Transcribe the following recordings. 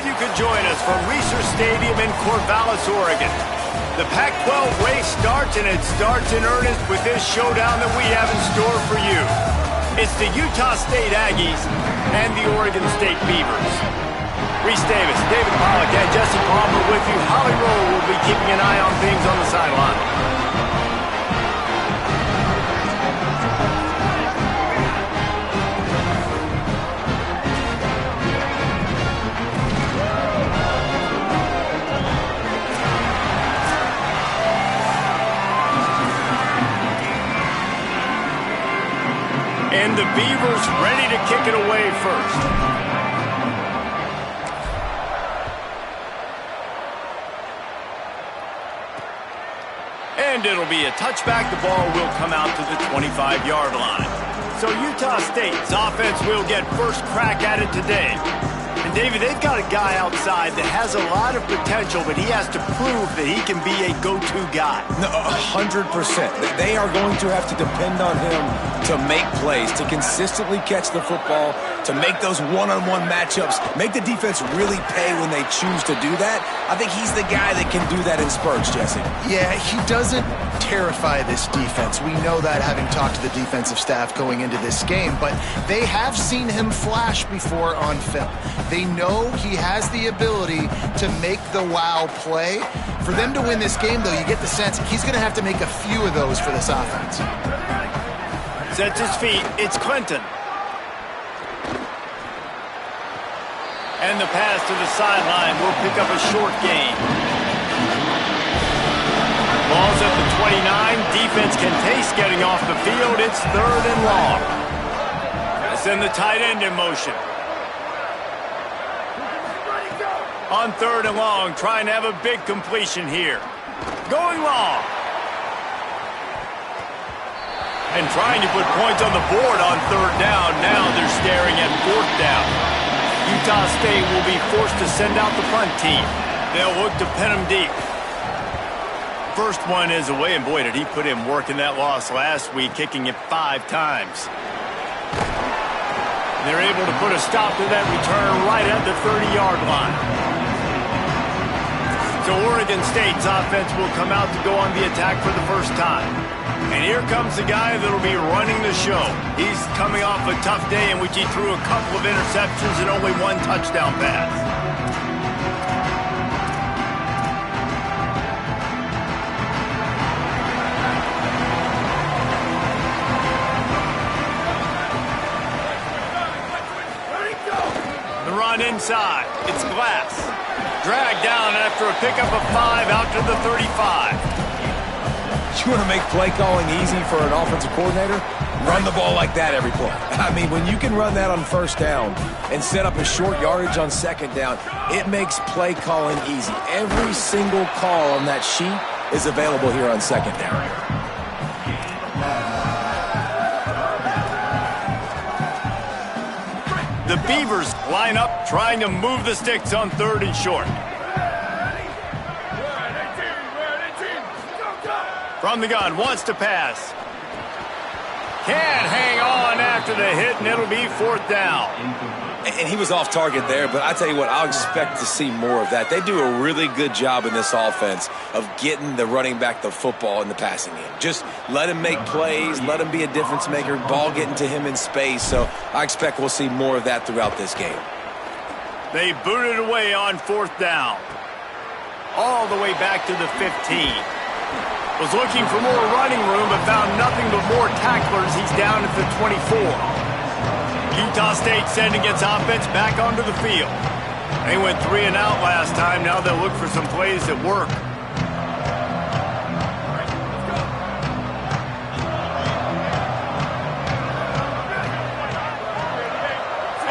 glad you could join us from Research Stadium in Corvallis, Oregon. The Pac-12 race starts, and it starts in earnest with this showdown that we have in store for you. It's the Utah State Aggies and the Oregon State Beavers. Reese Davis, David Pollock, and Jesse Palmer with you. Holly Rowe will be keeping an eye on things on the sideline. And the Beavers ready to kick it away first. And it'll be a touchback. The ball will come out to the 25-yard line. So Utah State's offense will get first crack at it today. And David, they've got a guy outside that has a lot of potential, but he has to prove that he can be a go-to guy. No, 100%. They are going to have to depend on him to make plays, to consistently catch the football, to make those one-on-one matchups, make the defense really pay when they choose to do that. I think he's the guy that can do that in spurts, Jesse. Yeah, he doesn't terrify this defense. We know that, having talked to the defensive staff going into this game, but they have seen him flash before on film. They know he has the ability to make the wow play. For them to win this game, though, you get the sense he's going to have to make a few of those for this offense. Sets his feet. It's Clinton. And the pass to the sideline will pick up a short gain. Ball's at the 29. Defense can taste getting off the field. It's 3rd and long. Send the tight end in motion. On 3rd and long, trying to have a big completion here. Going long. And trying to put points on the board on 3rd down. Now they're staring at 4th down. Utah State will be forced to send out the punt team. They'll look to pin them deep. First one is away, and boy, did he put in work in that loss last week, kicking it 5 times. They're able to put a stop to that return right at the 30-yard line. So Oregon State's offense will come out to go on the attack for the first time. And here comes the guy that'll be running the show. He's coming off a tough day in which he threw a couple of interceptions and only 1 touchdown pass. The run inside. It's Glass. Dragged down after a pickup of 5 out to the 35. You want to make play calling easy for an offensive coordinator? Run the ball like that every play. I mean, when you can run that on 1st down and set up a short yardage on 2nd down, it makes play calling easy. Every single call on that sheet is available here on 2nd down. The Beavers line up, trying to move the sticks on 3rd and short. From the gun, wants to pass. Can't hang on after the hit, and it'll be 4th down. And he was off target there, but I tell you what, I'll expect to see more of that. They do a really good job in this offense of getting the running back the football in the passing game. Just let him make plays, let him be a difference maker, ball getting to him in space. So I expect we'll see more of that throughout this game. They booted away on 4th down. All the way back to the 15. Was looking for more running room, but found nothing but more tacklers. He's down at the 24. Utah State sending its offense back onto the field. They went 3 and out last time. Now they'll look for some plays that work.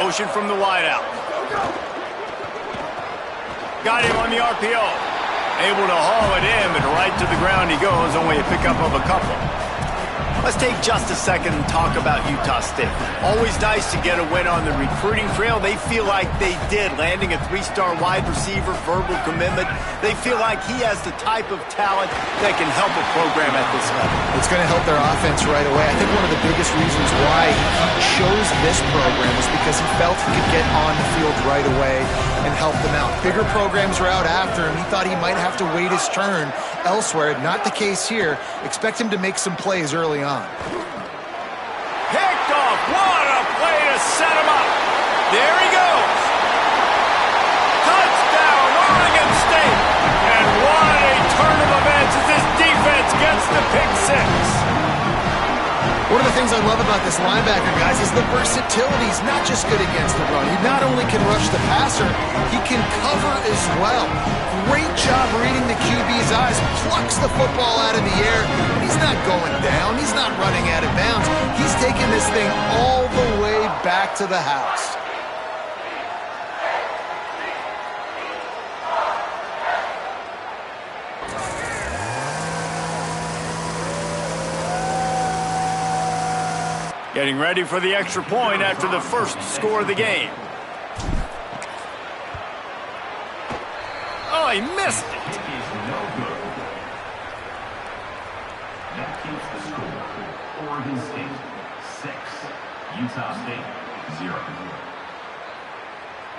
Motion from the wideout. Got him on the RPO. Able to haul it in, but right to the ground he goes. Only a pickup of a couple. Let's take just a second and talk about Utah State. Always nice to get a win on the recruiting trail. They feel like they did, landing a 3-star wide receiver, verbal commitment. They feel like he has the type of talent that can help a program at this level. It's going to help their offense right away. I think one of the biggest reasons why he chose this program was because he felt he could get on the field right away and help them out. Bigger programs were out after him. He thought he might have to wait his turn elsewhere. Not the case here. Expect him to make some plays early on. Picked off. What a play to set him up. There he goes. Touchdown, Oregon State. And what a turn of events as this defense gets the pick six. One of the things I love about this linebacker, guys, is the versatility. He's not just good against the run. He not only can rush the passer, he can cover as well. Great job reading the QB's eyes, plucks the football out of the air. He's not going down. He's not running out of bounds. He's taking this thing all the way back to the house. Getting ready for the extra point after the first score of the game. Oh, he missed it. That keeps the score. Oregon State 6, Utah State 0.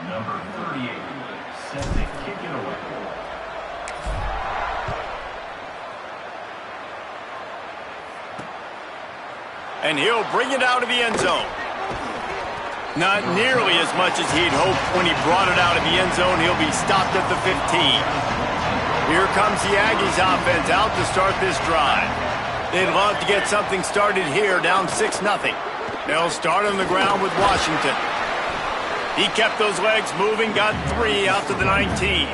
Number 38 set to kick it away. And he'll bring it out of the end zone. Not nearly as much as he'd hoped when he brought it out of the end zone. He'll be stopped at the 15. Here comes the Aggies offense out to start this drive. They'd love to get something started here, down 6-0. They'll start on the ground with Washington. He kept those legs moving, got 3 out to the 19.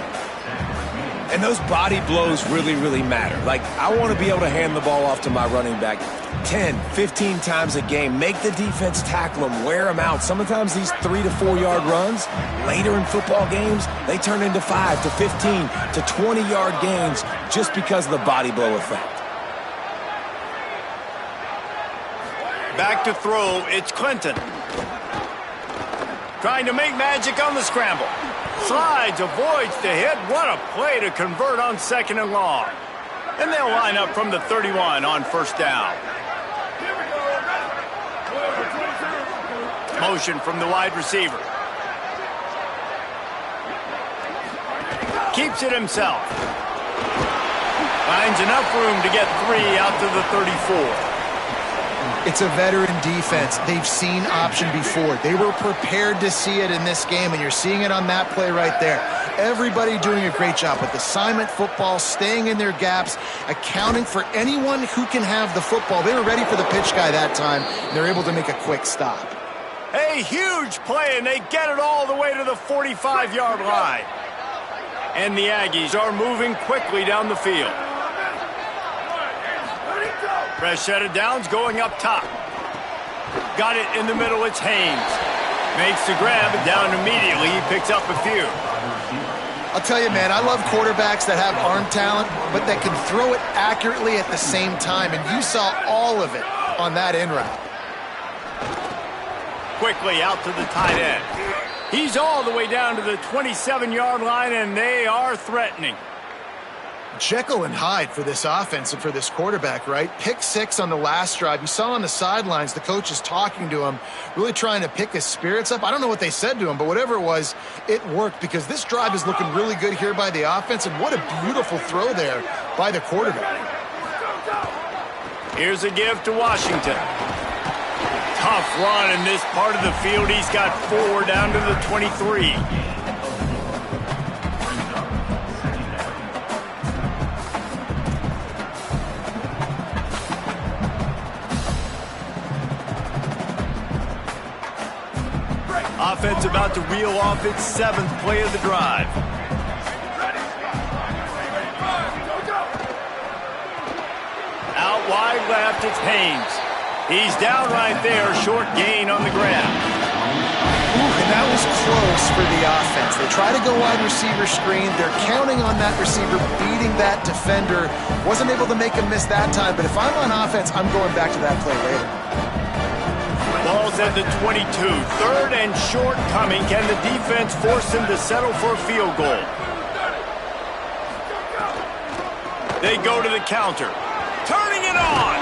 And those body blows really, really matter. Like, I want to be able to hand the ball off to my running back 10, 15 times a game. Make the defense tackle them, wear them out. Sometimes these 3 to 4 yard runs, later in football games, they turn into 5 to 15 to 20 yard gains just because of the body blow effect. Back to throw, it's Clinton. Trying to make magic on the scramble. Slides, avoids the hit. What a play to convert on 2nd and long. And they'll line up from the 31 on 1st down. Motion from the wide receiver. Keeps it himself. Finds enough room to get 3 out to the 34. It's a veteran defense. They've seen option before. They were prepared to see it in this game, and you're seeing it on that play right there. Everybody doing a great job with assignment football, staying in their gaps, accounting for anyone who can have the football. They were ready for the pitch guy that time, and they're able to make a quick stop. A huge play, and they get it all the way to the 45-yard line. And the Aggies are moving quickly down the field. Fresh set of downs going up top. Got it in the middle, it's Haynes. Makes the grab, and down immediately, he picks up a few. I'll tell you, man, I love quarterbacks that have arm talent, but that can throw it accurately at the same time, and you saw all of it on that in route. Quickly out to the tight end. He's all the way down to the 27-yard line, and they are threatening. Jekyll and Hyde for this offense and for this quarterback, right? Pick 6 on the last drive. You saw on the sidelines the coach is talking to him, really trying to pick his spirits up. I don't know what they said to him, but whatever it was, it worked because this drive is looking really good here by the offense, and what a beautiful throw there by the quarterback. Here's a give to Washington. Tough run in this part of the field. He's got 4 down to the 23. Offense about to reel off its 7th play of the drive. Out wide left, it's Haynes. He's down right there, short gain on the grab. And that is close for the offense. They try to go wide receiver screen. They're counting on that receiver beating that defender. Wasn't able to make him miss that time, but if I'm on offense, I'm going back to that play later. Ball's at the 22. Third and short coming. Can the defense force him to settle for a field goal? They go to the counter. Turning it on.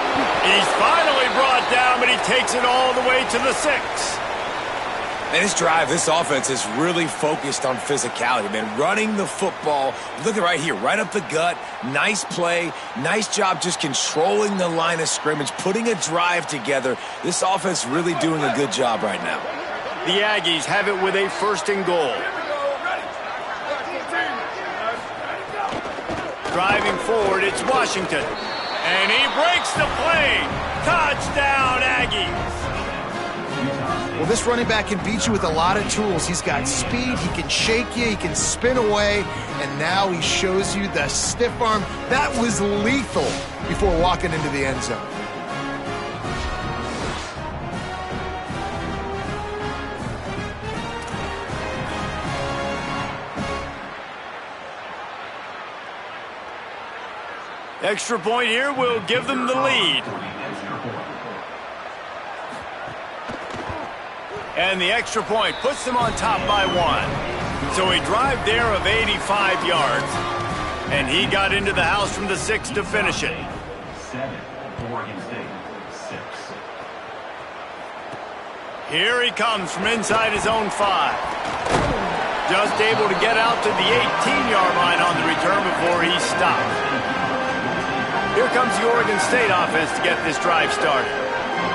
He's finally brought down, but he takes it all the way to the 6. And this drive, this offense is really focused on physicality, man. Running the football. Look at right here, right up the gut. Nice play. Nice job just controlling the line of scrimmage, putting a drive together. This offense really doing a good job right now. The Aggies have it with a 1st and goal. Driving forward, it's Washington. And he breaks the play. Touchdown, Aggies. Well, this running back can beat you with a lot of tools. He's got speed, he can shake you, he can spin away, and now he shows you the stiff arm. That was lethal before walking into the end zone. Extra point here will give them the lead. And the extra point puts them on top by 1. So a drive there of 85 yards. And he got into the house from the 6 to finish it. 7, Oregon State, 6. Here he comes from inside his own 5. Just able to get out to the 18-yard line on the return before he stopped. Here comes the Oregon State offense to get this drive started.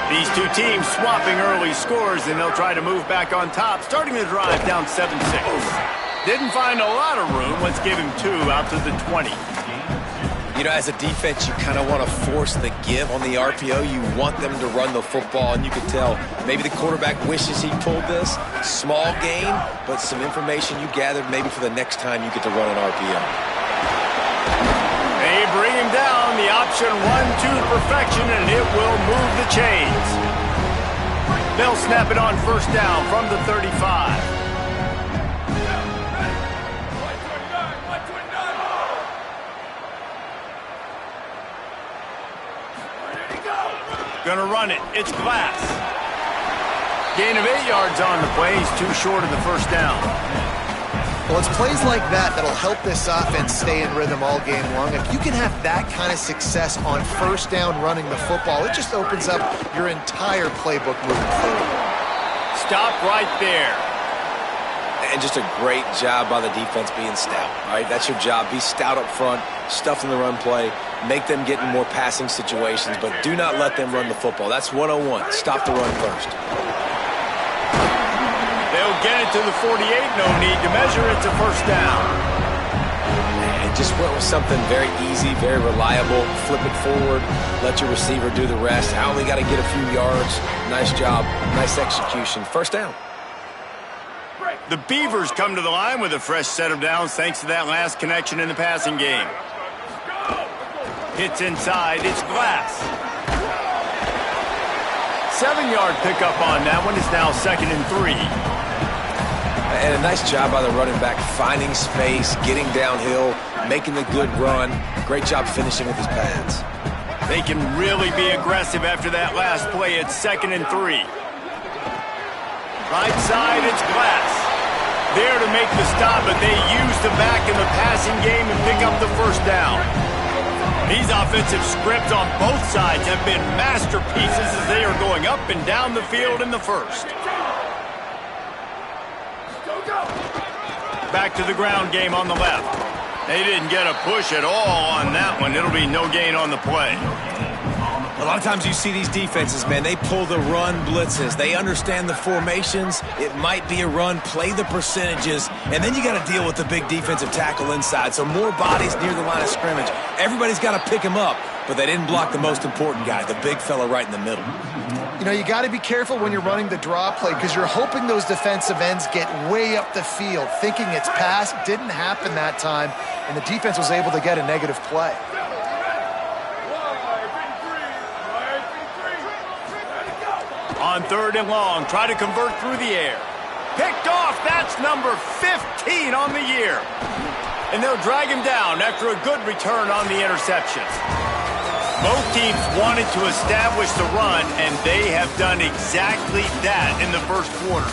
These two teams swapping early scores, and they'll try to move back on top, starting the drive down 7-6. Didn't find a lot of room. Let's give him 2 out to the 20. You know, as a defense, you kind of want to force the give on the RPO. You want them to run the football, and you can tell maybe the quarterback wishes he pulled this. Small gain, but some information you gathered maybe for the next time you get to run an RPO. They bring him down, the option 1-2 perfection, and it will move the chains. They'll snap it on 1st down from the 35. Gonna run it, it's Glass. Gain of 8 yards on the play, he's too short of the 1st down. Well, it's plays like that that'll help this offense stay in rhythm all game long. If you can have that kind of success on 1st down running the football, it just opens up your entire playbook moving forward. Stop right there. And just a great job by the defense being stout. All right, that's your job. Be stout up front, stuff in the run play, make them get in more passing situations, but do not let them run the football. That's 101. Stop the run first. They'll get it to the 48, no need to measure it to 1st down. And just went with something very easy, very reliable. Flip it forward, let your receiver do the rest. I only got to get a few yards. Nice job, nice execution. 1st down. The Beavers come to the line with a fresh set of downs thanks to that last connection in the passing game. Hits inside, it's Glass. 7-yard pickup on that one. It's now 2nd and 3. And a nice job by the running back, finding space, getting downhill, making the good run. Great job finishing with his pads. They can really be aggressive after that last play. It's 2nd and 3. Right side, it's Glass. There to make the stop, but they use the back in the passing game and pick up the 1st down. These offensive scripts on both sides have been masterpieces as they are going up and down the field in the 1st. Back to the ground game on the left. They didn't get a push at all on that one. It'll be no gain on the play. A lot of times you see these defenses, man, they pull the run blitzes. They understand the formations. It might be a run, play the percentages, and then you got to deal with the big defensive tackle inside. So more bodies near the line of scrimmage. Everybody's got to pick him up, but they didn't block the most important guy, the big fella right in the middle. You know, you got to be careful when you're running the draw play because you're hoping those defensive ends get way up the field, thinking it's pass. Didn't happen that time, and the defense was able to get a negative play. On 3rd and long, try to convert through the air. picked off. That's number 15 on the year. And they'll drag him down after a good return on the interception. Both teams wanted to establish the run, and they have done exactly that in the first quarter.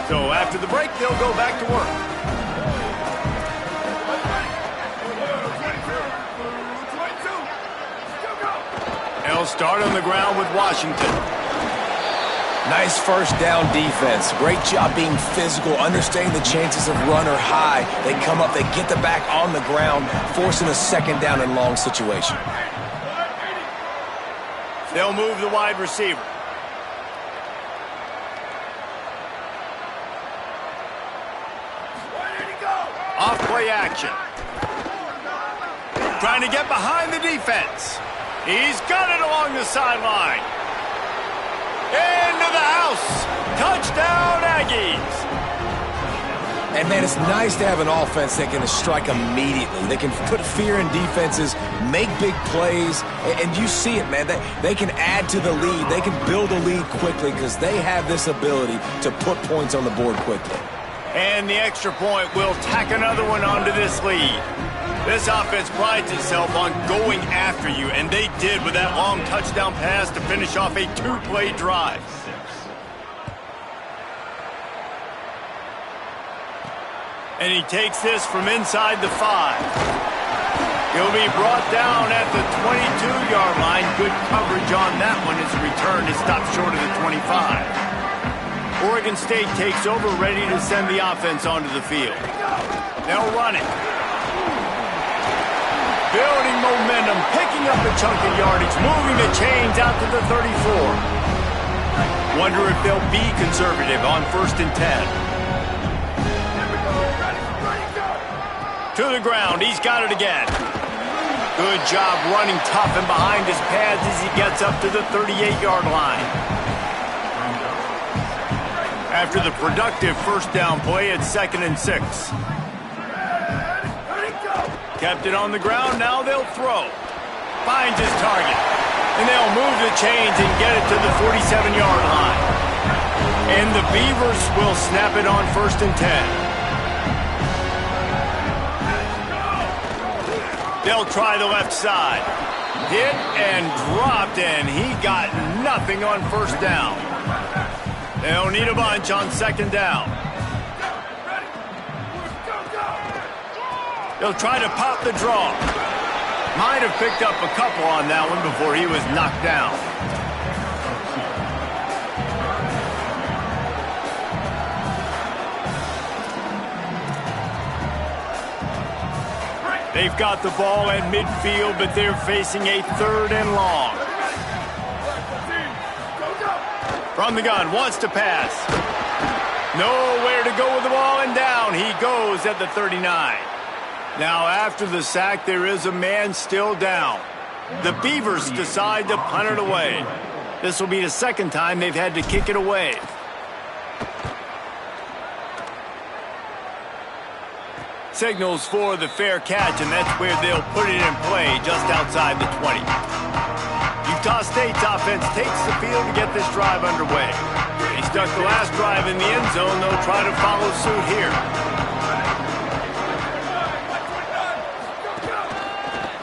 So after the break, they'll go back to work. They'll start on the ground with Washington. Nice first down defense. Great job being physical, understanding the chances of run or high. They come up, they get the back on the ground, forcing a second down and long situation. They'll move the wide receiver. Off play action. Trying to get behind the defense. He's got it along the sideline. Into the house. Touchdown, Aggies. And, man, it's nice to have an offense that can strike immediately. They can put fear in defenses, make big plays, and you see it, man. They can add to the lead. They can build a lead quickly because they have this ability to put points on the board quickly. And the extra point will tack another one onto this lead. This offense prides itself on going after you, and they did with that long touchdown pass to finish off a two-play drive. And he takes this from inside the 5. He'll be brought down at the 22-yard line. Good coverage on that one as the return is stopped short of the 25. Oregon State takes over, ready to send the offense onto the field. They'll run it. Building momentum, picking up a chunk of yardage, moving the chains out to the 34. Wonder if they'll be conservative on 1st and 10. To the ground, he's got it again. Good job running tough and behind his pads as he gets up to the 38-yard line. After the productive first down play, it's 2nd and 6. Kept it on the ground, now they'll throw. Finds his target. And they'll move the chains and get it to the 47-yard line. And the Beavers will snap it on 1st and 10. They'll try the left side. Hit and dropped, and he got nothing on 1st down. They'll need a bunch on 2nd down. They'll try to pop the draw. Might have picked up a couple on that one before he was knocked down. They've got the ball at midfield, but they're facing a 3rd and long. From the gun, wants to pass. Nowhere to go with the ball, and down he goes at the 39. Now, after the sack, there is a man still down. The Beavers decide to punt it away. This will be the 2nd time they've had to kick it away. Signals for the fair catch, and that's where they'll put it in play just outside the 20. Utah State's offense takes the field to get this drive underway. They stuck the last drive in the end zone. They'll try to follow suit here.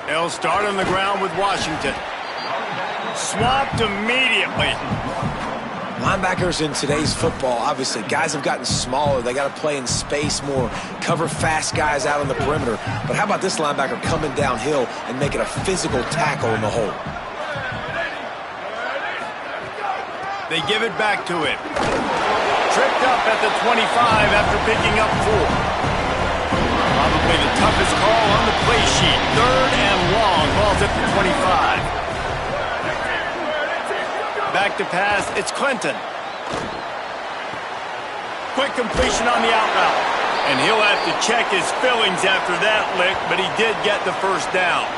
They'll start on the ground with Washington. Swapped immediately. Linebackers in today's football, obviously, guys have gotten smaller. They got to play in space more, cover fast guys out on the perimeter. But how about this linebacker coming downhill and making a physical tackle in the hole? They give it back to him. Tripped up at the 25 after picking up 4. Probably the toughest call on the play sheet. 3rd and long, ball's at the 25. Back to pass, it's Clinton. Quick completion on the out route. And he'll have to check his fillings after that lick, but he did get the 1st down.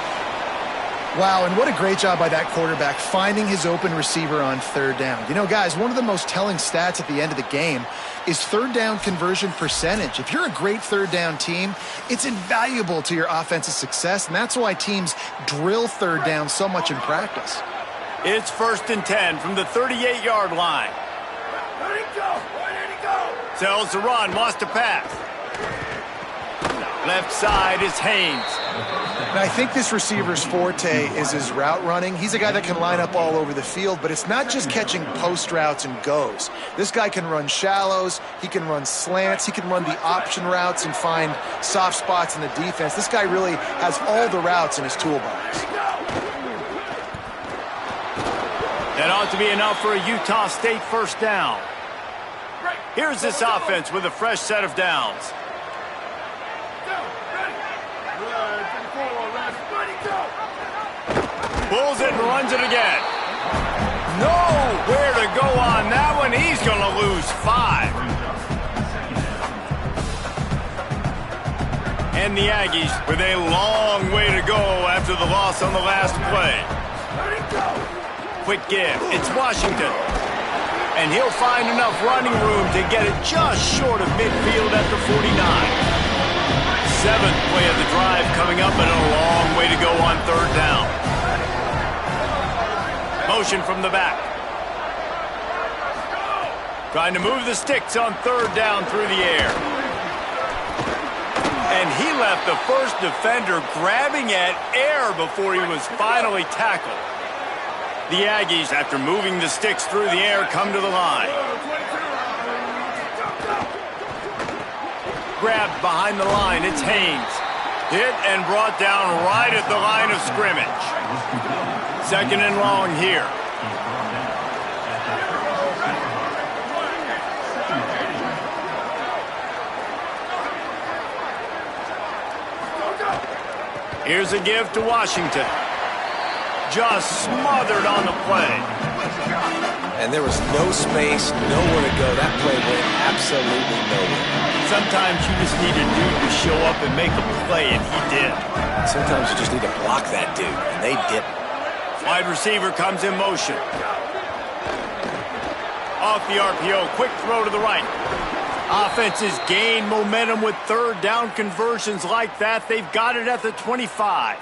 Wow, and what a great job by that quarterback finding his open receiver on third down. You know, guys, one of the most telling stats at the end of the game is third down conversion percentage. If you're a great third down team, it's invaluable to your offensive success, and that's why teams drill third down so much in practice. It's 1st and 10 from the 38-yard line. Ready to go. Ready to go. Sells the run, wants to pass. Left side is Haynes. And I think this receiver's forte is his route running. He's a guy that can line up all over the field, but it's not just catching post routes and goes. This guy can run shallows, he can run slants, he can run the option routes and find soft spots in the defense. This guy really has all the routes in his toolbox. That ought to be enough for a Utah State first down. Here's this offense with a fresh set of downs. Pulls it and runs it again. Nowhere to go on that one. He's going to lose 5. And the Aggies with a long way to go after the loss on the last play. Quick give. It's Washington. And he'll find enough running room to get it just short of midfield at the 49. 7th play of the drive coming up, and a long way to go on third down. Motion from the back. Trying to move the sticks on third down through the air. And he left the first defender grabbing at air before he was finally tackled. The Aggies, after moving the sticks through the air, come to the line. Grabbed behind the line, it's Haynes. Hit and brought down right at the line of scrimmage. 2nd and long here. Here's a give to Washington. Just smothered on the play. And there was no space, nowhere to go. That play went absolutely nowhere. Sometimes you just need a dude to show up and make a play, and he did. Sometimes you just need to block that dude, and they didn't. Wide receiver comes in motion. Off the RPO, quick throw to the right. Offenses gain momentum with third down conversions like that. They've got it at the 25.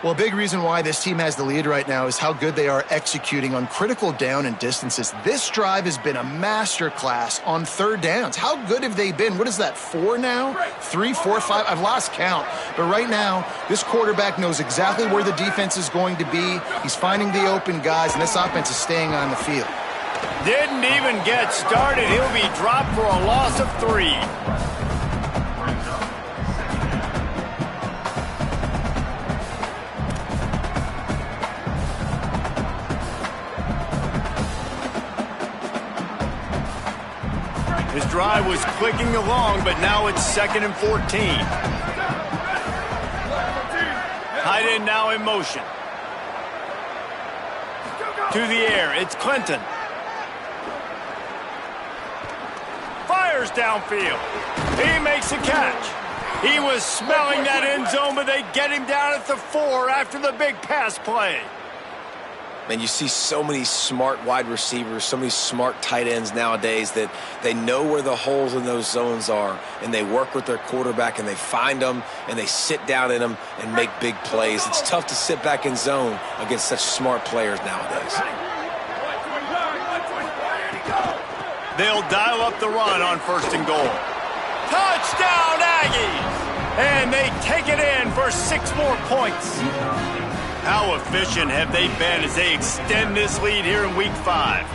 Well, a big reason why this team has the lead right now is how good they are executing on critical down and distances. This drive has been a masterclass on third downs. How good have they been? What is that, 4 now? 3, 4, 5? I've lost count. But right now, this quarterback knows exactly where the defense is going to be. He's finding the open guys, and this offense is staying on the field. Didn't even get started. He'll be dropped for a loss of 3. His drive was clicking along, but now it's 2nd and 14. Tight end now in motion. To the air, it's Clinton. Fires downfield. He makes a catch. He was smelling that end zone, but they get him down at the 4 after the big pass play. Man, you see so many smart wide receivers, so many smart tight ends nowadays that they know where the holes in those zones are, and they work with their quarterback, and they find them, and they sit down in them and make big plays. It's tough to sit back in zone against such smart players nowadays. They'll dial up the run on 1st and goal. Touchdown, Aggies! And they take it in for 6 more points. How efficient have they been as they extend this lead here in Week 5?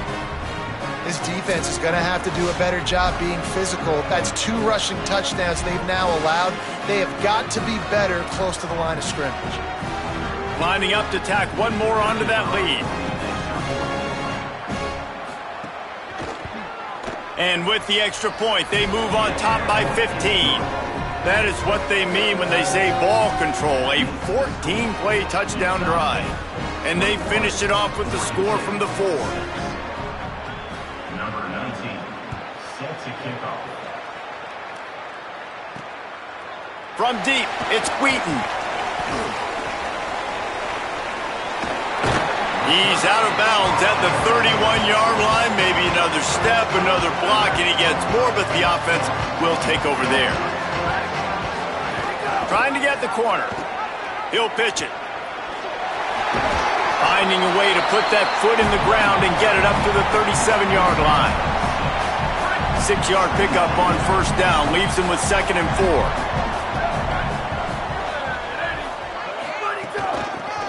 This defense is going to have to do a better job being physical. That's 2 rushing touchdowns they've now allowed. They have got to be better close to the line of scrimmage. Lining up to tack one more onto that lead. And with the extra point, they move on top by 15. That is what they mean when they say ball control, a 14-play touchdown drive. And they finish it off with the score from the 4. Number 19, set to kick off. From deep, it's Wheaton. He's out of bounds at the 31-yard line. Maybe another step, another block, and he gets more, but the offense will take over there. Trying to get the corner. He'll pitch it. Finding a way to put that foot in the ground and get it up to the 37-yard line. 6-yard pickup on first down. Leaves him with 2nd and 4.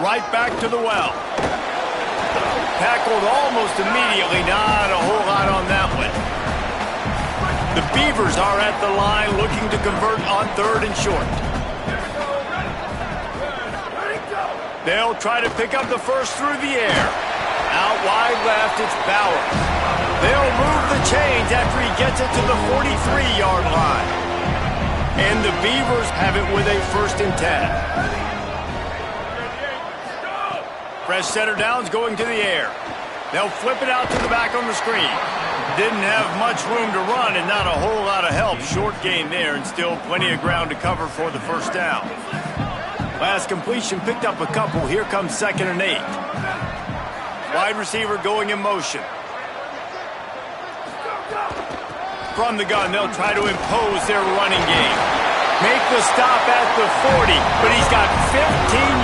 Right back to the well. Tackled almost immediately. Not a whole lot on that one. The Beavers are at the line looking to convert on 3rd and short. They'll try to pick up the first through the air. Out wide left, it's Bowers. They'll move the chains after he gets it to the 43-yard line. And the Beavers have it with a 1st and 10. Fresh center downs going to the air. They'll flip it out to the back on the screen. Didn't have much room to run and not a whole lot of help. Short gain there and still plenty of ground to cover for the first down. Last completion picked up a couple. Here comes 2nd and 8. Wide receiver going in motion. From the gun, they'll try to impose their running game. Make the stop at the 40, but he's got 15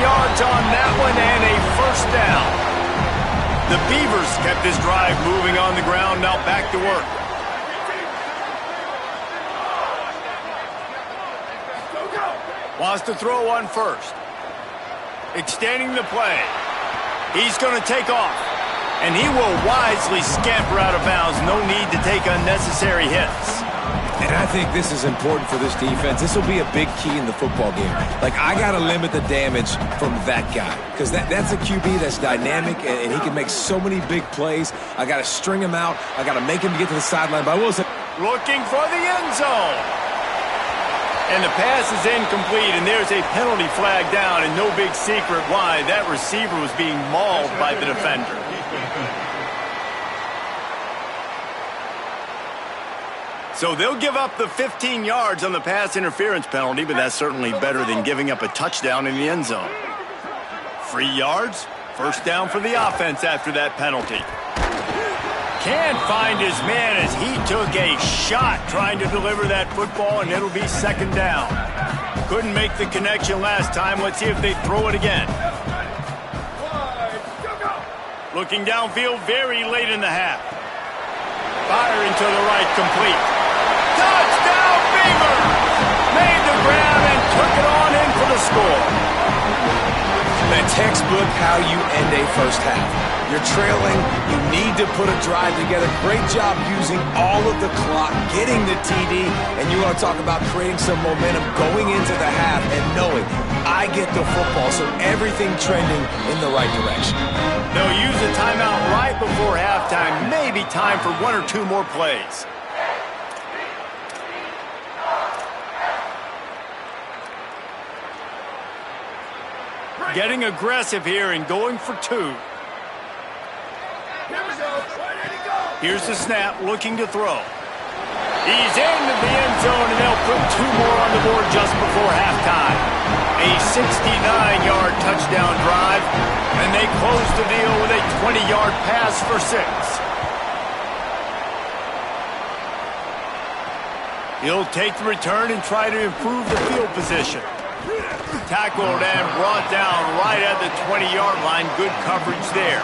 yards on that one and a first down. The Beavers kept this drive moving on the ground, now back to work. Wants to throw on first. Extending the play. He's going to take off, and he will wisely scamper out of bounds. No need to take unnecessary hits. And I think this is important for this defense. This will be a big key in the football game. Like, I got to limit the damage from that guy because that's a QB that's dynamic, and he can make so many big plays. I got to string him out. I got to make him get to the sideline. But I will say, looking for the end zone. And the pass is incomplete, and there's a penalty flag down, and no big secret why. That receiver was being mauled by the defender. So they'll give up the 15 yards on the pass interference penalty, but that's certainly better than giving up a touchdown in the end zone. 3 yards, first down for the offense after that penalty. Can't find his man as he took a shot trying to deliver that football, and it'll be 2nd down. Couldn't make the connection last time. Let's see if they throw it again. Looking downfield very late in the half. Firing to the right, complete. Touchdown, Beavers! Made the grab and took it on in for the score. the textbook how you end a first half. You're trailing, you need to put a drive together. Great job using all of the clock, getting the TD, and you want to talk about creating some momentum going into the half and knowing I get the football, so everything trending in the right direction. They'll use a timeout right before halftime, maybe time for one or two more plays. Getting aggressive here and going for two. Here's the snap, looking to throw. He's into the end zone, and they'll put two more on the board just before halftime. A 69-yard touchdown drive, and they close the deal with a 20-yard pass for 6. He'll take the return and try to improve the field position. Tackled and brought down right at the 20-yard line. Good coverage there.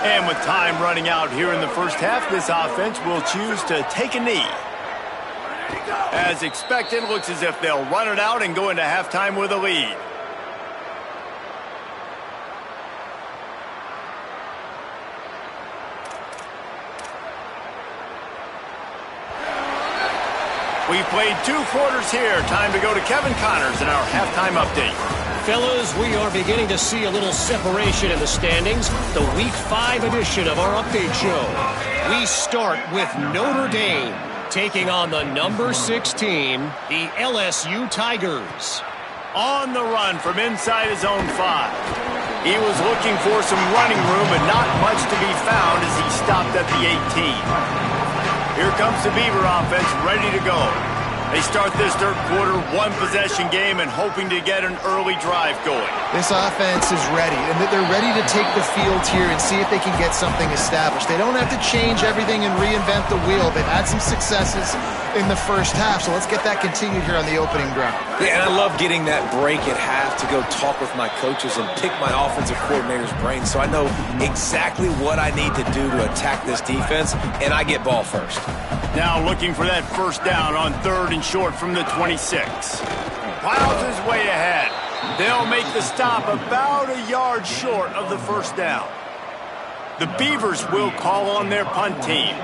And with time running out here in the first half, this offense will choose to take a knee. As expected, looks as if they'll run it out and go into halftime with a lead. We've played 2 quarters here. Time to go to Kevin Connors in our halftime update. Fellas, we are beginning to see a little separation in the standings. The Week 5 edition of our update show. We start with Notre Dame taking on the number 6 team, the LSU Tigers. On the run from inside his own 5. He was looking for some running room, but not much to be found as he stopped at the 18. Here comes the Beaver offense ready to go. They start this third quarter, 1-possession game, and hoping to get an early drive going. This offense is ready, and they're ready to take the field here and see if they can get something established. They don't have to change everything and reinvent the wheel. They've had some successes in the first half, so let's get that continued here on the opening drive. Yeah, and I love getting that break at half to go talk with my coaches and pick my offensive coordinator's brain so I know exactly what I need to do to attack this defense, and I get ball first. Now looking for that first down on 3rd and short from the 26. Piles his way ahead. They'll make the stop about a yard short of the first down. The Beavers will call on their punt team.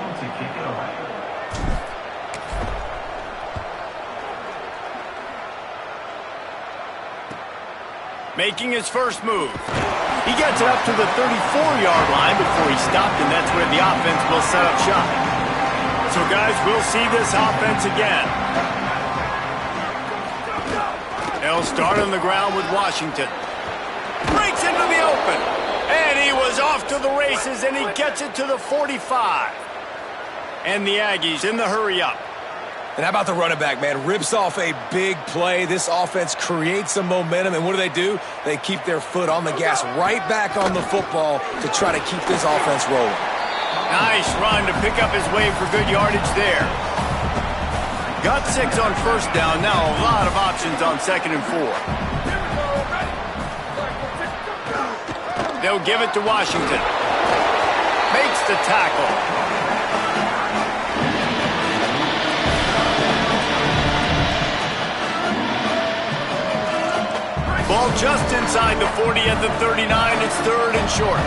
Making his first move. He gets it up to the 34-yard line before he stopped, and that's where the offense will set up shop. So, guys, we'll see this offense again. They'll start on the ground with Washington. Breaks into the open. And he was off to the races, and he gets it to the 45. And the Aggies in the hurry-up. And how about the running back, man? Rips off a big play. This offense creates some momentum, and what do? They keep their foot on the gas right back on the football to try to keep this offense rolling. Nice run to pick up his way for good yardage there. Got 6 on first down. Now a lot of options on 2nd and 4. They'll give it to Washington. Makes the tackle. Ball just inside the 40 at the 39. It's 3rd and short.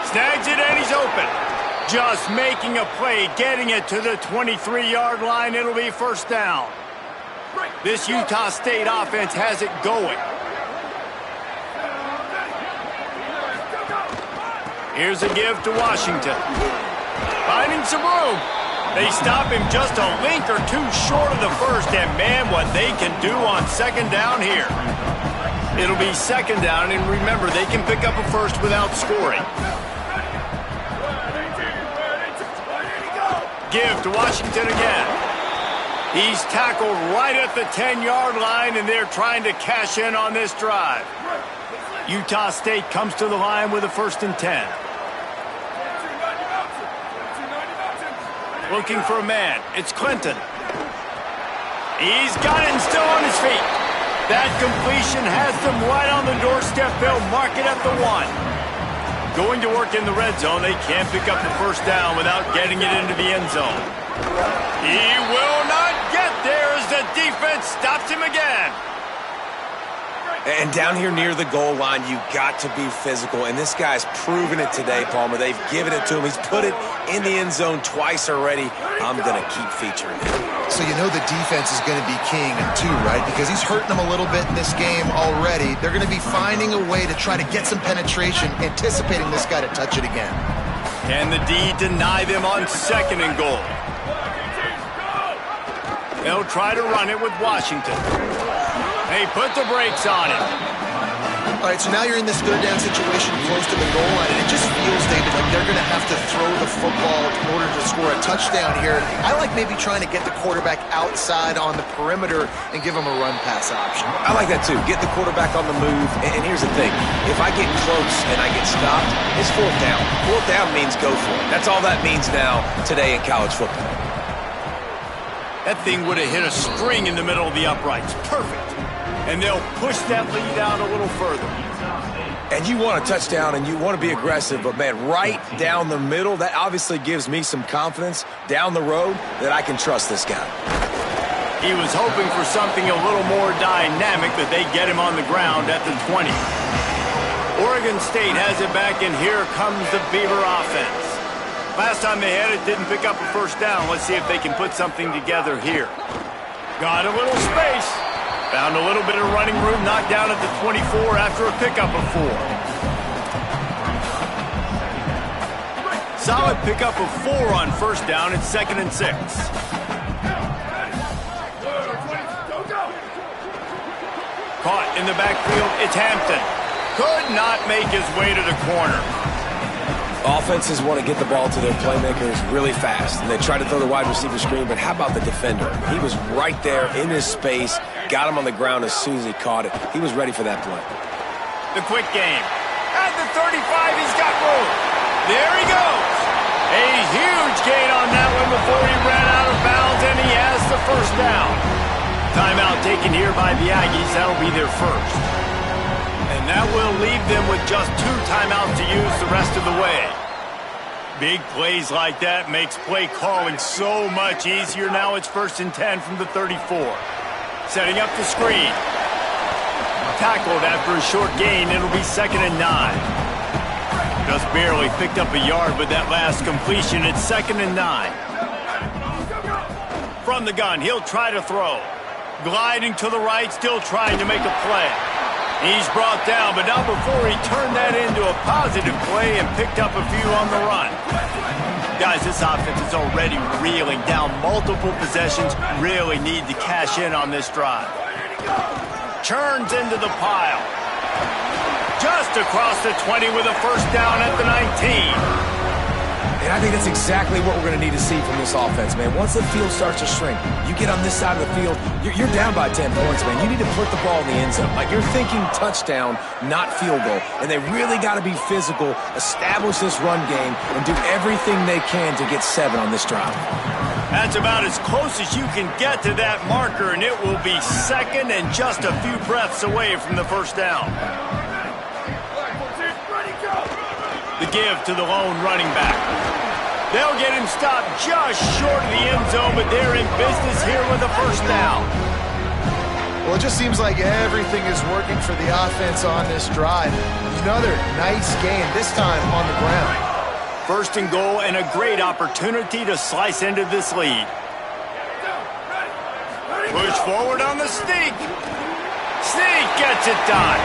Snags it and he's open. Just making a play, getting it to the 23-yard line. It'll be first down. This Utah State offense has it going. Here's a give to Washington. Finding some room. They stop him just a length or 2 short of the first, and man, what they can do on 2nd down here. It'll be 2nd down, and remember, they can pick up a first without scoring. Give to Washington again. He's tackled right at the 10-yard line, and they're trying to cash in on this drive. Utah State comes to the line with a 1st and 10. Looking for a man. It's Clinton. He's got it and still on his feet. That completion has them right on the doorstep. They'll mark it at the 1. Going to work in the red zone. They can't pick up the first down without getting it into the end zone. He will not get there as the defense stops him again. And down here near the goal line, you got to be physical. And this guy's proven it today, Palmer. They've given it to him. He's put it in the end zone twice already. I'm going to keep featuring him. So you know the defense is going to be king, too, right? Because he's hurting them a little bit in this game already. They're going to be finding a way to try to get some penetration, anticipating this guy to touch it again. Can the D deny them on 2nd and goal? They'll try to run it with Washington. They put the brakes on it. All right, so now you're in this 3rd down situation close to the goal line, and it just feels, David, like they're going to have to throw the football in order to score a touchdown here. I like maybe trying to get the quarterback outside on the perimeter and give him a run-pass option. I like that, too. Get the quarterback on the move. And here's the thing. If I get close and I get stopped, it's 4th down. 4th down means go for it. That's all that means now today in college football. That thing would have hit a string in the middle of the uprights. Perfect. And they'll push that lead out a little further. And you want a touchdown and you want to be aggressive, but, man, right down the middle, that obviously gives me some confidence down the road that I can trust this guy. He was hoping for something a little more dynamic, but they get him on the ground at the 20. Oregon State has it back, and here comes the Beaver offense. Last time they had it, didn't pick up a first down. Let's see if they can put something together here. Got a little space. Found a little bit of running room, knocked down at the 24 after a pickup of 4. Solid pickup of 4 on first down. It's 2nd and 6. Caught in the backfield. It's Hampton. Could not make his way to the corner. Offenses want to get the ball to their playmakers really fast, and they try to throw the wide receiver screen, but how about the defender? He was right there in his space, got him on the ground as soon as he caught it. He was ready for that play. The quick game. At the 35, he's got room. There he goes. A huge gain on that one before he ran out of bounds, and he has the first down. Timeout taken here by the Aggies. That'll be their first. And that will leave them with just 2 timeouts to use the rest of the way. Big plays like that makes play calling so much easier. Now it's 1st and 10 from the 34. Setting up the screen. Tackled after a short gain. It'll be 2nd and 9. Just barely picked up a yard with that last completion. It's 2nd and 9. From the gun, he'll try to throw. Gliding to the right, still trying to make a play. He's brought down, but not before he turned that into a positive play and picked up a few on the run. Guys, this offense is already reeling down multiple possessions. Really need to cash in on this drive. Churns into the pile. Just across the 20 with a first down at the 19. And I think that's exactly what we're going to need to see from this offense, man. Once the field starts to shrink, you get on this side of the field, you're down by 10 points, man. You need to put the ball in the end zone. Like, you're thinking touchdown, not field goal. And they really got to be physical, establish this run game, and do everything they can to get 7 on this drive. That's about as close as you can get to that marker, and it will be 2nd and just a few breaths away from the first down. The give to the lone running back. They'll get him stopped just short of the end zone, but they're in business here with a first down. Well, it just seems like everything is working for the offense on this drive. Another nice game, this time on the ground. 1st and goal and a great opportunity to slice into this lead. Push forward on the sneak. Sneak gets it done.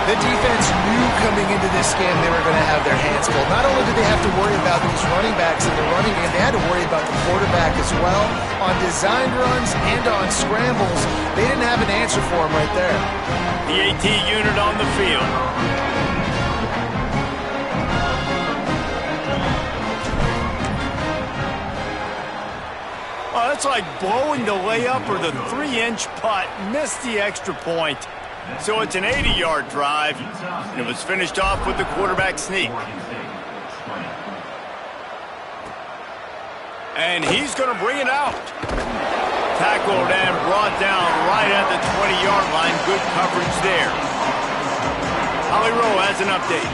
The defense knew coming into this game they were going to have their hands full. Not only did they have to worry about these running backs in the running game, they had to worry about the quarterback as well. On design runs and on scrambles, they didn't have an answer for him right there. The AT unit on the field. Oh, that's like blowing the layup or the 3-inch putt. Missed the extra point. So it's an 80-yard drive, and it was finished off with the quarterback sneak. And he's going to bring it out. Tackled and brought down right at the 20-yard line. Good coverage there. Holly Rowe has an update.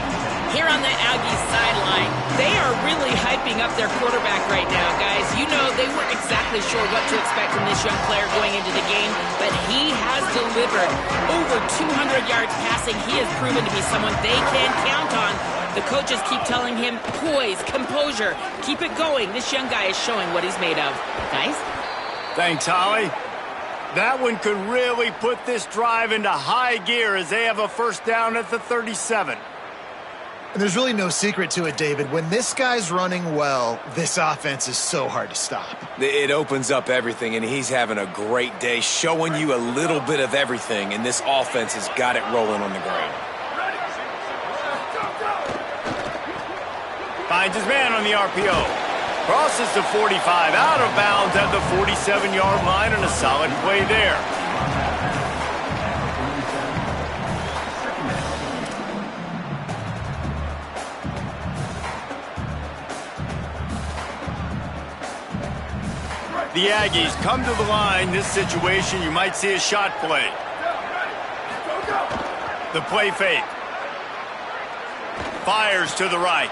Here on the Aggies sideline, they are really hyping up their quarterback right now, guys. You know, they weren't exactly sure what to expect from this young player going into the game, but he has delivered over 200 yards passing. He has proven to be someone they can count on. The coaches keep telling him, poise, composure, keep it going. This young guy is showing what he's made of. Guys? Thanks, Holly. That one could really put this drive into high gear as they have a first down at the 37. And there's really no secret to it, David. When this guy's running well, this offense is so hard to stop. It opens up everything, and he's having a great day, showing you a little bit of everything, and this offense has got it rolling on the ground. Finds his man on the RPO. Crosses the 45, out of bounds at the 47-yard line, and a solid play there. The Aggies come to the line. This situation, you might see a shot play. The play fake. Fires to the right.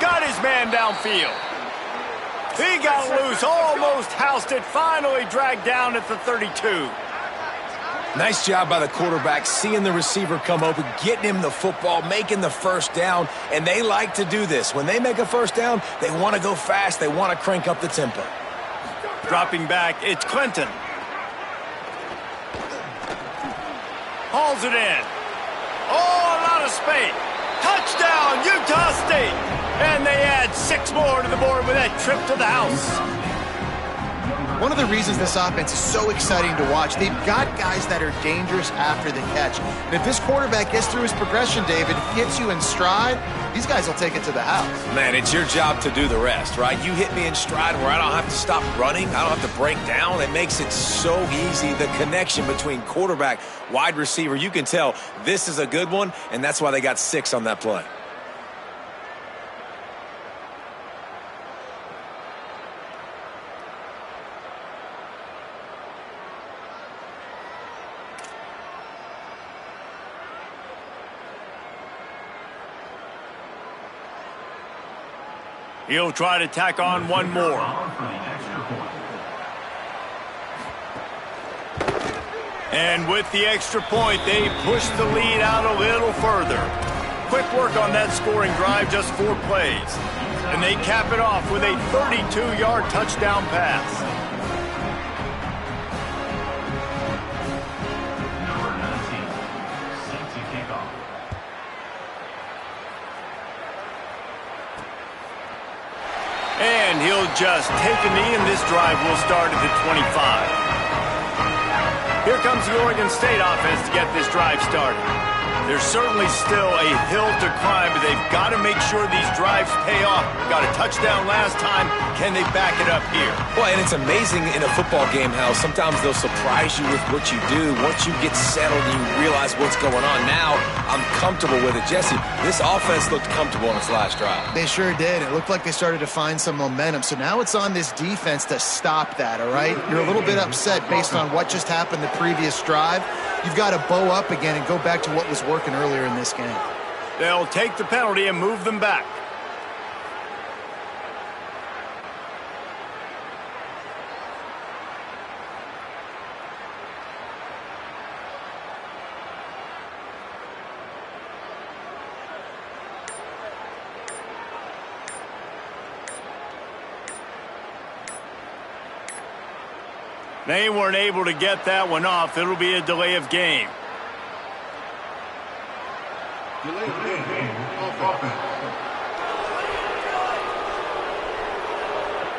Got his man downfield. He got loose, almost housed it, finally dragged down at the 32. Nice job by the quarterback, seeing the receiver come open, getting him the football, making the first down, and they like to do this. When they make a first down, they want to go fast. They want to crank up the tempo. Dropping back, it's Clinton. Hauls it in. Oh, a lot of space. Touchdown, Utah State. And they add 6 more to the board with that trip to the house. One of the reasons this offense is so exciting to watch, they've got guys that are dangerous after the catch. And if this quarterback gets through his progression, David, gets you in stride, these guys will take it to the house. Man, it's your job to do the rest, right? You hit me in stride where I don't have to stop running. I don't have to break down. It makes it so easy. The connection between quarterback, wide receiver, you can tell this is a good one, and that's why they got 6 on that play. He'll try to tack on one more. And with the extra point, they push the lead out a little further. Quick work on that scoring drive, just 4 plays. And they cap it off with a 32-yard touchdown pass. Number 19, set to kick off. And he'll just take a knee, and this drive will start at the 25. Here comes the Oregon State offense to get this drive started. There's certainly still a hill to climb, but they've got to make sure these drives pay off. Got a touchdown last time. Can they back it up here? Well, and it's amazing in a football game how sometimes they'll surprise you with what you do. Once you get settled and you realize what's going on, now I'm comfortable with it. Jesse, this offense looked comfortable on its last drive. They sure did. It looked like they started to find some momentum. So now it's on this defense to stop that, all right? You're a little bit upset based on what just happened the previous drive. You've got to bow up again and go back to what was working earlier in this game. They'll take the penalty and move them back. They weren't able to get that one off. It'll be a delay of game.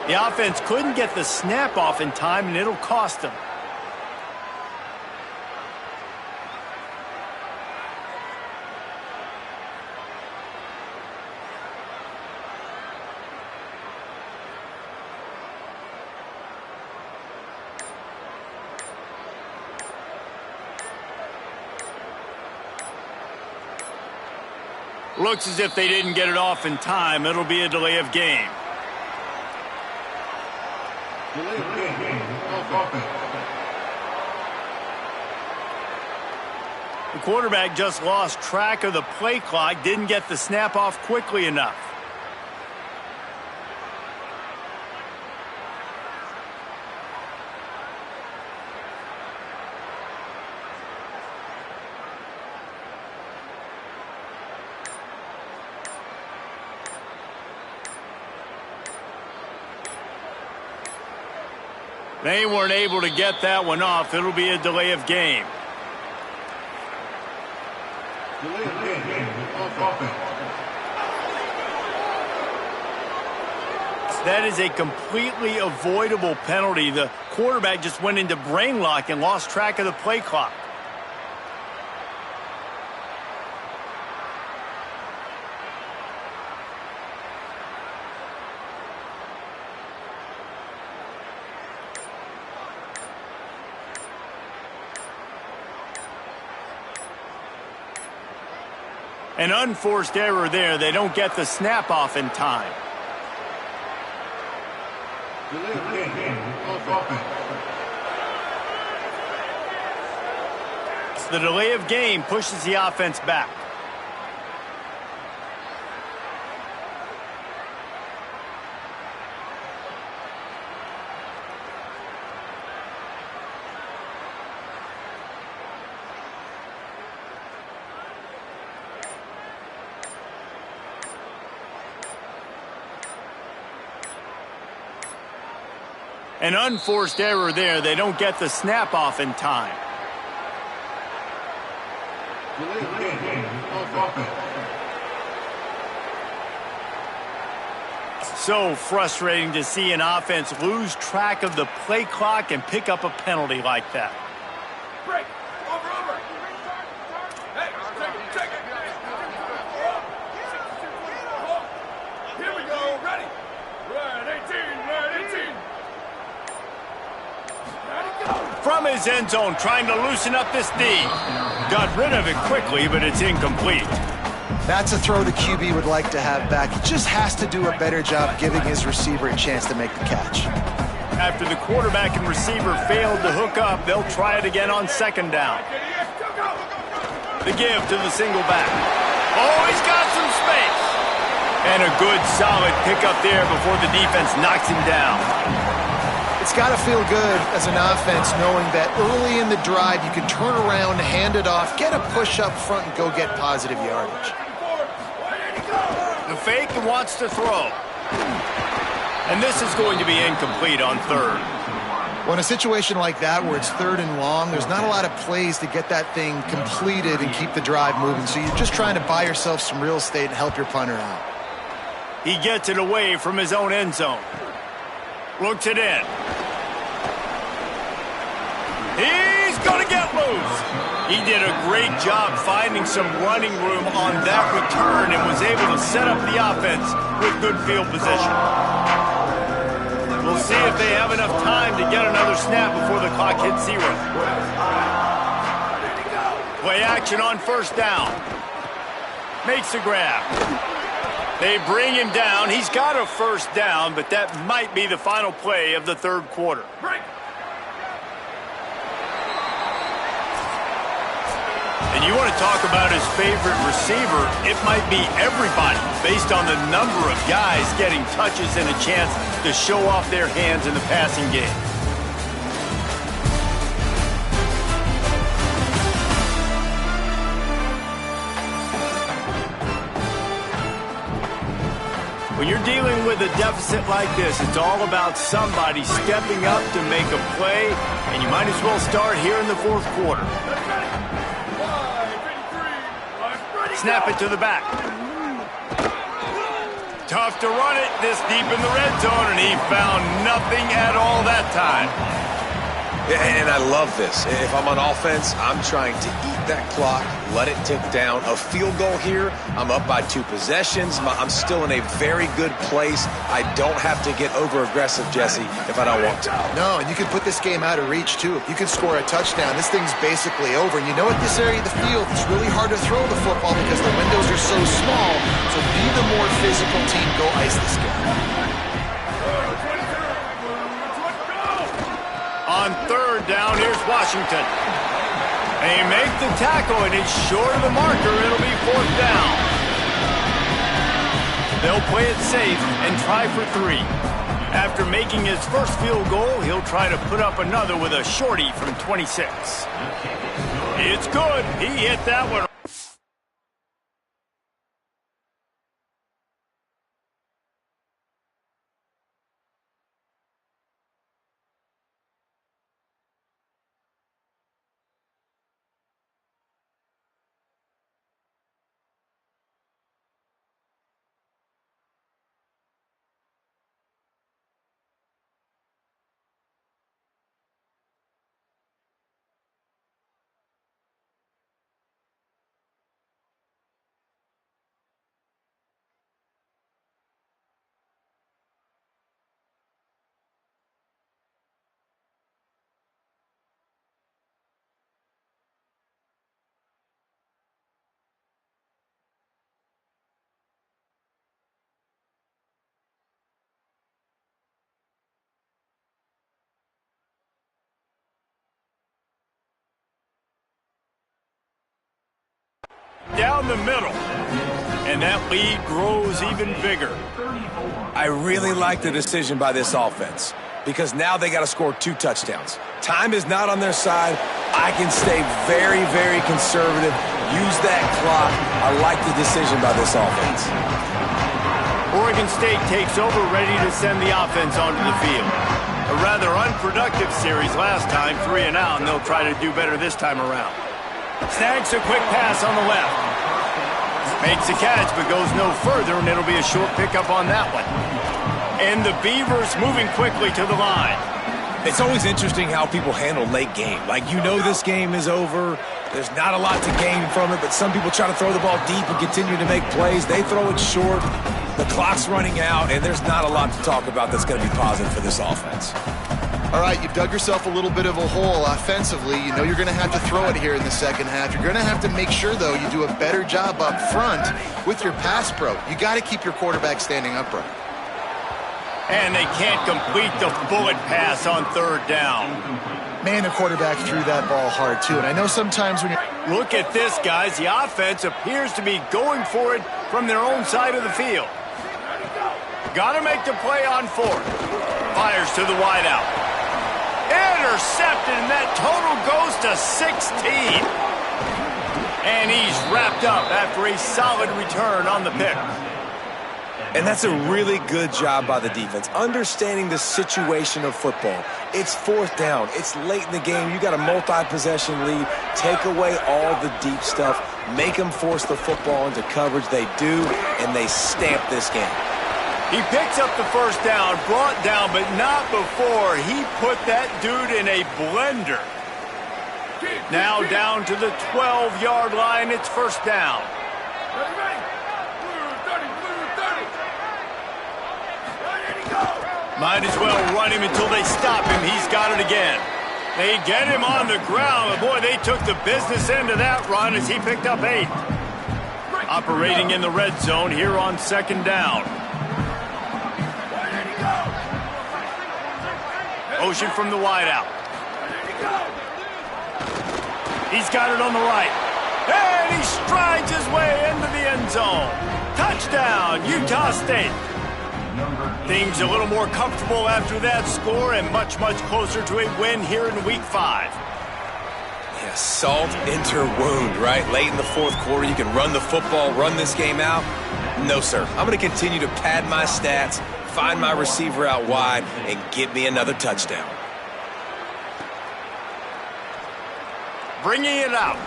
The offense couldn't get the snap off in time, and it'll cost them. Looks as if they didn't get it off in time. It'll be a delay of game. The quarterback just lost track of the play clock, didn't get the snap off quickly enough. They weren't able to get that one off. It'll be a delay of game. That is a completely avoidable penalty. The quarterback just went into brain lock and lost track of the play clock. An unforced error there. They don't get the snap off in time. The delay of game pushes the offense back. An unforced error there. They don't get the snap off in time. So frustrating to see an offense lose track of the play clock and pick up a penalty like that. Break. Over. Hey, take it. Here we go. Ready. Right 18. Ready, go. From his end zone, trying to loosen up this D. Got rid of it quickly, but it's incomplete. That's a throw the QB would like to have back. He just has to do a better job giving his receiver a chance to make the catch. After the quarterback and receiver failed to hook up, they'll try it again on second down. The give to the single back. Oh, he's got some space. And a good, solid pickup there before the defense knocks him down. It's got to feel good as an offense knowing that early in the drive you can turn around, hand it off, get a push up front, and go get positive yardage. The fake wants to throw. And this is going to be incomplete on third. Well, in a situation like that where it's third and long, there's not a lot of plays to get that thing completed and keep the drive moving. So you're just trying to buy yourself some real estate and help your punter out. He gets it away from his own end zone. Looks it in. He's going to get loose. He did a great job finding some running room on that return and was able to set up the offense with good field position. We'll see if they have enough time to get another snap before the clock hits 0. Play action on first down. Makes the grab. They bring him down. He's got a first down, but that might be the final play of the third quarter. Break. And you want to talk about his favorite receiver, it might be everybody based on the number of guys getting touches and a chance to show off their hands in the passing game. When you're dealing with a deficit like this, it's all about somebody stepping up to make a play, and you might as well start here in the fourth quarter. Snap it to the back. Tough to run it this deep in the red zone, and he found nothing at all that time. And I love this. If I'm on offense, I'm trying to eat that clock, let it tick down. A field goal here, I'm up by 2 possessions. I'm still in a very good place. I don't have to get over-aggressive, Jesse, if I don't want to. No, and you can put this game out of reach, too. If you can score a touchdown, this thing's basically over. And you know, at this area of the field, it's really hard to throw the football because the windows are so small. So be the more physical team. Go ice this game. On third down, here's Washington. They make the tackle, and it's short of the marker. It'll be fourth down. They'll play it safe and try for 3. After making his first field goal, he'll try to put up another with a shorty from 26. It's good. He hit that one. down the middle. And that lead grows even bigger. I really like the decision by this offense because now they got to score 2 touchdowns. Time is not on their side. I can stay very, very conservative. Use that clock. I like the decision by this offense. Oregon State takes over, ready to send the offense onto the field. A rather unproductive series last time, 3 and out, and they'll try to do better this time around. Snags a quick pass on the left. Makes a catch, but goes no further, and it'll be a short pickup on that one. And the Beavers moving quickly to the line. It's always interesting how people handle late game. Like, you know this game is over. There's not a lot to gain from it, but some people try to throw the ball deep and continue to make plays. They throw it short. The clock's running out, and there's not a lot to talk about that's going to be positive for this offense. All right, you've dug yourself a little bit of a hole offensively. You know you're going to have to throw it here in the second half. You're going to have to make sure, though, you do a better job up front with your pass pro. You got to keep your quarterback standing upright. And they can't complete the bullet pass on 3rd down. Man, the quarterback threw that ball hard, too. And I know sometimes when you're... Look at this, guys. The offense appears to be going for it from their own side of the field. Got to make the play on 4th. Fires to the wideout. Intercepted, and that total goes to 16. And he's wrapped up after a solid return on the pick. And that's a really good job by the defense, understanding the situation of football. It's 4th down. It's late in the game. You got a multi-possession lead. Take away all the deep stuff. Make them force the football into coverage. They do, and they stamp this game. He picks up the 1st down, brought down, but not before he put that dude in a blender. Now down to the 12-yard line. It's 1st down. Might as well run him until they stop him. He's got it again. They get him on the ground. But boy, they took the business end of that run as he picked up 8. Operating in the red zone here on 2nd down. Motion from the wideout. He's got it on the right. And he strides his way into the end zone. Touchdown, Utah State. Things a little more comfortable after that score and much, much closer to a win here in Week 5. Yeah, salt into wound, right? Late in the 4th quarter, you can run the football, run this game out. No, sir. I'm going to continue to pad my stats, find my receiver out wide, and get me another touchdown. Bringing it out.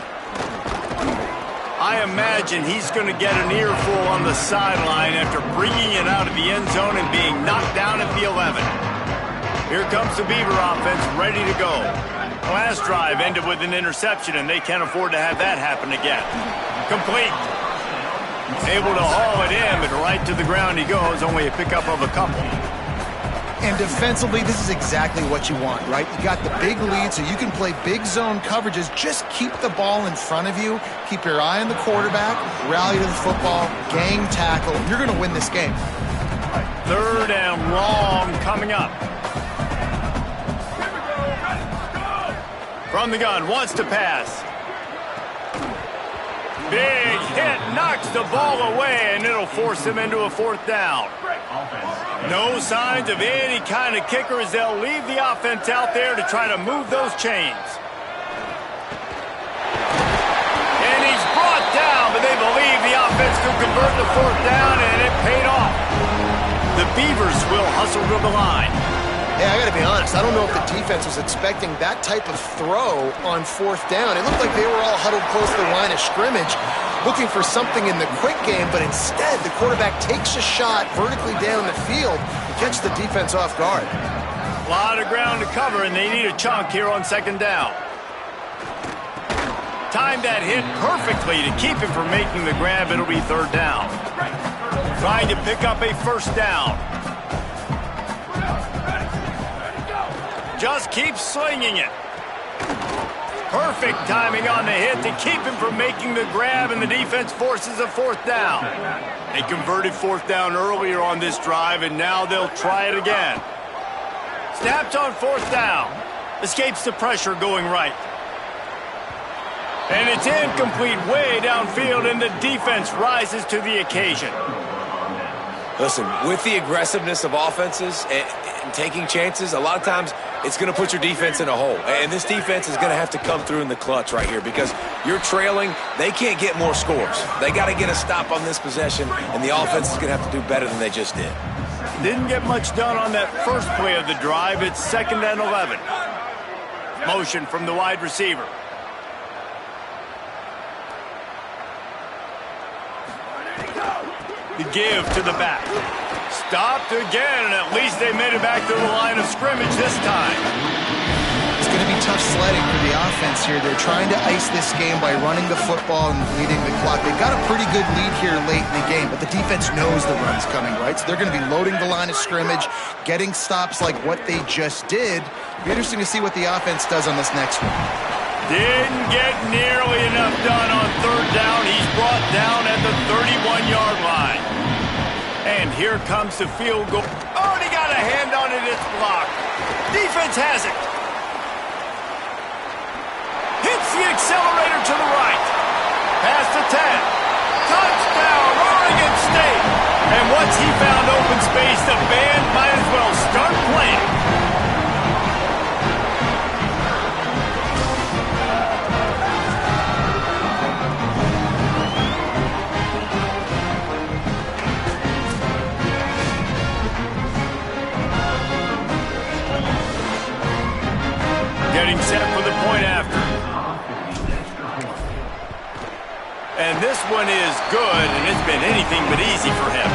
I imagine he's going to get an earful on the sideline after bringing it out of the end zone and being knocked down at the 11. Here comes the Beaver offense ready to go. Last drive ended with an interception, and they can't afford to have that happen again. Complete. Able to haul it in, but right to the ground he goes, only a pickup of a couple. And defensively, this is exactly what you want, right? You got the big lead, so you can play big zone coverages. Just keep the ball in front of you. Keep your eye on the quarterback. Rally to the football. Gang tackle. You're going to win this game. 3rd and long coming up. From the gun, wants to pass. Big hit, knocks the ball away, and it'll force him into a 4th down. No signs of any kind of kickers. They'll leave the offense out there to try to move those chains. And he's brought down, but they believe the offense could convert the 4th down, and it paid off. The Beavers will hustle to the line. Yeah, I got to be honest. I don't know if the defense was expecting that type of throw on 4th down. It looked like they were all huddled close to the line of scrimmage, looking for something in the quick game, but instead the quarterback takes a shot vertically down the field to catch the defense off guard. A lot of ground to cover, and they need a chunk here on 2nd down. Timed that hit perfectly to keep him from making the grab. It'll be 3rd down. Trying to pick up a 1st down. Just keep slinging it. Perfect timing on the hit to keep him from making the grab, and the defense forces a 4th down. They converted 4th down earlier on this drive, and now they'll try it again. Snapped on 4th down. Escapes the pressure going right. And it's incomplete way downfield, and the defense rises to the occasion. Listen, with the aggressiveness of offenses and taking chances, a lot of times it's going to put your defense in a hole. And this defense is going to have to come through in the clutch right here because you're trailing. They can't get more scores. They got to get a stop on this possession, and the offense is going to have to do better than they just did. Didn't get much done on that first play of the drive. It's 2nd and 11. Motion from the wide receiver. The give to the back. Stopped again, and at least they made it back to the line of scrimmage this time. It's going to be tough sledding for the offense here. They're trying to ice this game by running the football and leading the clock. They've got a pretty good lead here late in the game, but the defense knows the run's coming, right? So they're going to be loading the line of scrimmage, getting stops like what they just did. It'll be interesting to see what the offense does on this next one. Didn't get nearly enough done on 3rd down. He's brought down at the 31-yard line. And here comes the field goal. Oh, and he got a hand on it. It's blocked. Defense has it. Hits the accelerator to the right. Past the 10. Touchdown, Oregon State. And once he found open space, the band might as well start playing. Getting set for the point after. And this one is good, and it's been anything but easy for him.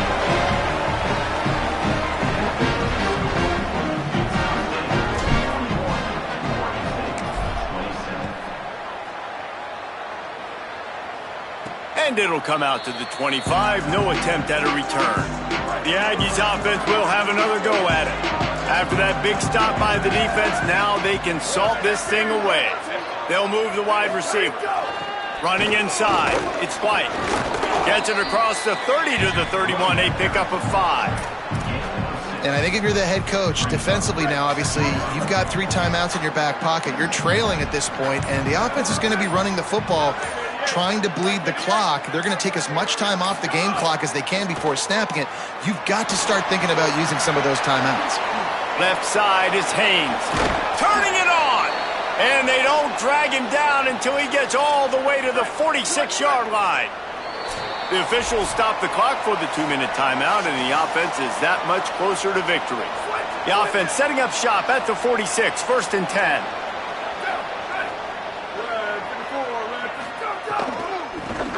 And it'll come out to the 25. No attempt at a return. The Aggies offense will have another go at it. After that big stop by the defense, now they can salt this thing away. They'll move the wide receiver. Running inside, it's White. Gets it across the 30 to the 31, a pickup of 5. And I think if you're the head coach, defensively now, obviously, you've got 3 timeouts in your back pocket. You're trailing at this point, and the offense is going to be running the football, trying to bleed the clock. They're going to take as much time off the game clock as they can before snapping it. You've got to start thinking about using some of those timeouts. Left side is Haynes. Turning it on. And they don't drag him down until he gets all the way to the 46-yard line. The officials stop the clock for the 2-minute timeout, and the offense is that much closer to victory. The offense setting up shop at the 46, 1st and 10.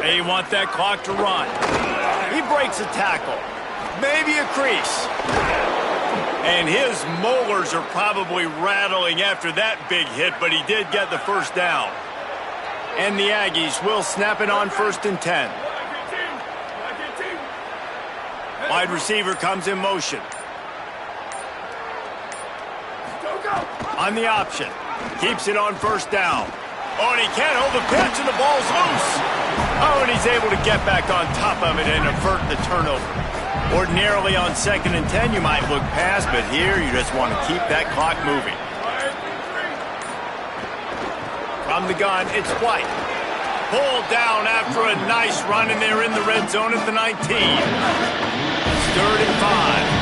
They want that clock to run. He breaks a tackle. Maybe a crease. And his molars are probably rattling after that big hit, but he did get the 1st down. And the Aggies will snap it on 1st and 10. Wide receiver comes in motion. On the option. Keeps it on 1st down. Oh, and he can't hold the pitch, and the ball's loose. Oh, and he's able to get back on top of it and avert the turnover. Ordinarily on 2nd and 10, you might look past, but here you just want to keep that clock moving. From the gun, it's White. Pulled down after a nice run, and they're in the red zone at the 19. 3rd and 5.